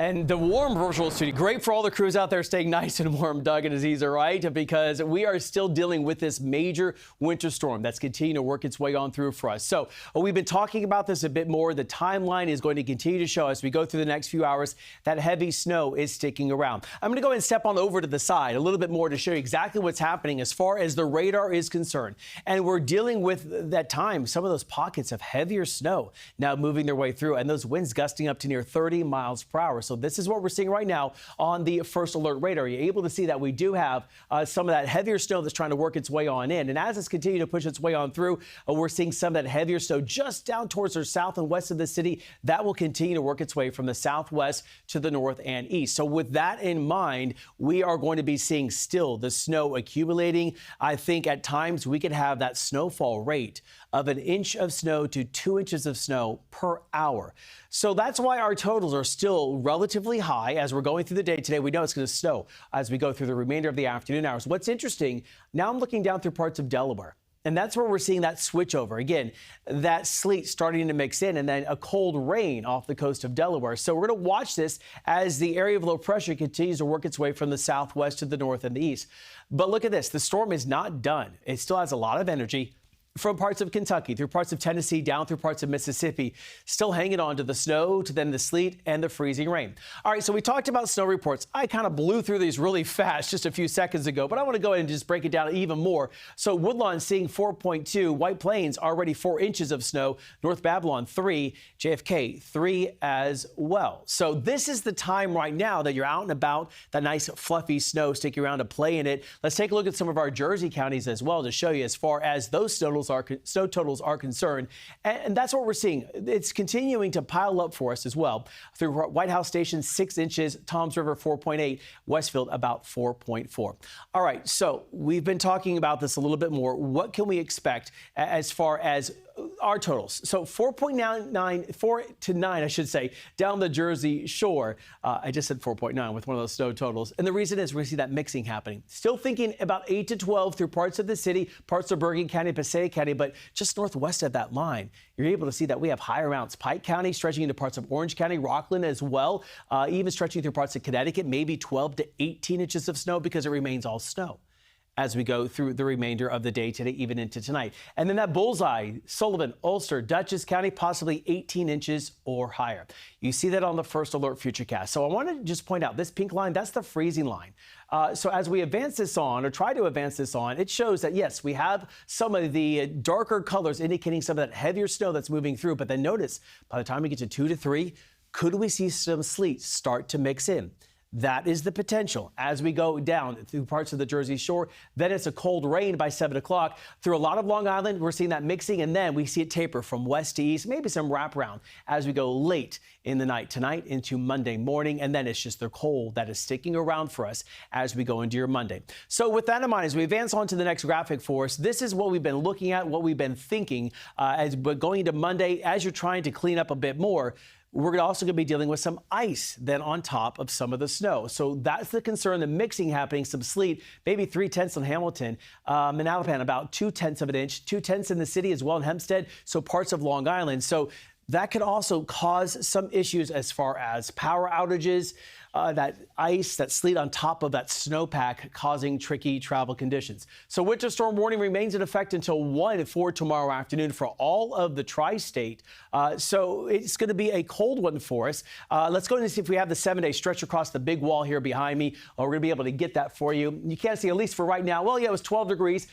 And the warm virtual studio, great for all the crews out there staying nice and warm, Doug and Aziza, right? Because we are still dealing with this major winter storm that's continuing to work its way on through for us. So we've been talking about this a bit more. The timeline is going to continue to show as we go through the next few hours that heavy snow is sticking around. I'm going to go ahead and step on over to the side a little bit more to show you exactly what's happening as far as the radar is concerned. And we're dealing with that time, some of those pockets of heavier snow now moving their way through, and those winds gusting up to near 30 miles per hour. So this is what we're seeing right now on the first alert radar. You're able to see that we do have some of that heavier snow that's trying to work its way on in. And as it's continuing to push its way on through, we're seeing some of that heavier snow just down towards the south and west of the city. That will continue to work its way from the southwest to the north and east. So with that in mind, we are going to be seeing still the snow accumulating. I think at times we could have that snowfall rate of 1 inch of snow to 2 inches of snow per hour. So that's why our totals are still relatively high as we're going through the day today. We know it's going to snow as we go through the remainder of the afternoon hours. What's interesting, now I'm looking down through parts of Delaware. And that's where we're seeing that switch over. Again, that sleet starting to mix in and then a cold rain off the coast of Delaware. So we're going to watch this as the area of low pressure continues to work its way from the southwest to the north and the east. But look at this. The storm is not done. It still has a lot of energy. From parts of Kentucky, through parts of Tennessee, down through parts of Mississippi, still hanging on to the snow, to then the sleet and the freezing rain. All right, so we talked about snow reports. I kind of blew through these really fast just a few seconds ago, but I want to go ahead and just break it down even more. So Woodlawn seeing 4.2, White Plains already 4 inches of snow, North Babylon 3, JFK 3 as well. So this is the time right now that you're out and about, that nice fluffy snow sticking around to play in it. Let's take a look at some of our Jersey counties as well to show you as far as those snow totals are concerned. And that's what we're seeing. It's continuing to pile up for us as well. Through White House Station, 6 inches, Toms River, 4.8, Westfield, about 4.4. All right, so we've been talking about this a little bit more. What can we expect as far as our totals? So 4.99, 4 to 9, I should say, down the Jersey shore. I just said 4.9 with one of those snow totals. And the reason is we see that mixing happening. Still thinking about 8 to 12 through parts of the city, parts of Bergen County, Passaic County, but just northwest of that line, you're able to see that we have higher amounts. Pike County stretching into parts of Orange County, Rockland as well, even stretching through parts of Connecticut, maybe 12 to 18 inches of snow because it remains all snow as we go through the remainder of the day today, even into tonight. And then that bullseye, Sullivan, Ulster, Dutchess County, possibly 18 inches or higher. You see that on the first alert futurecast. So I want to just point out this pink line, that's the freezing line. So as we advance this on, or try to advance this on, it shows that, yes, we have some of the darker colors indicating some of that heavier snow that's moving through. But then notice, by the time we get to 2 to 3, could we see some sleet start to mix in? That is the potential as we go down through parts of the Jersey Shore. Then it's a cold rain by 7 o'clock. Through a lot of Long Island, we're seeing that mixing, and then we see it taper from west to east, maybe some wraparound as we go late in the night tonight into Monday morning. And then it's just the cold that is sticking around for us as we go into your Monday. So with that in mind, as we advance on to the next graphic for us, this is what we've been looking at, what we've been thinking as we're going into Monday, as you're trying to clean up a bit more. We're also going to be dealing with some ice then on top of some of the snow. So that's the concern, the mixing happening, some sleet, maybe 3/10 on Hamilton, Manalapan, about 2/10 of an inch, 2/10 in the city as well in Hempstead, so parts of Long Island. So that could also cause some issues as far as power outages, that ice, that sleet on top of that snowpack causing tricky travel conditions. So winter storm warning remains in effect until 1 for tomorrow afternoon for all of the tri-state. So it's going to be a cold one for us. Let's go and see if we have the 7-day stretch across the big wall here behind me. We're going to be able to get that for you. You can't see, at least for right now. Well, yeah, it was 12 degrees.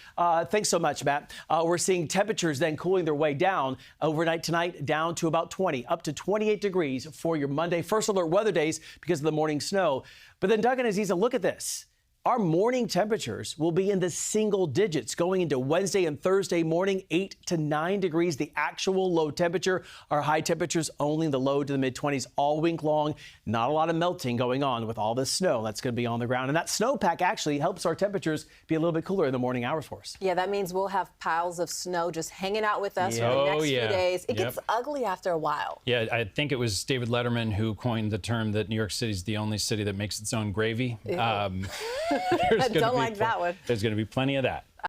Thanks so much, Matt. We're seeing temperatures then cooling their way down overnight tonight, down to about 20, up to 28 degrees for your Monday. First alert weather days because of the morning snow. But then Doug and Aziza, look at this. Our morning temperatures will be in the single digits going into Wednesday and Thursday morning, 8 to 9 degrees, the actual low temperature. Our high temperatures only in the low to the mid-20s all week long. Not a lot of melting going on with all this snow that's going to be on the ground. And that snowpack actually helps our temperatures be a little bit cooler in the morning hours for us. Yeah, that means we'll have piles of snow just hanging out with us for the next few days. It gets ugly after a while. Yeah, I think it was David Letterman who coined the term that New York City is the only city that makes its own gravy. Don't like that one. There's going to be plenty of that.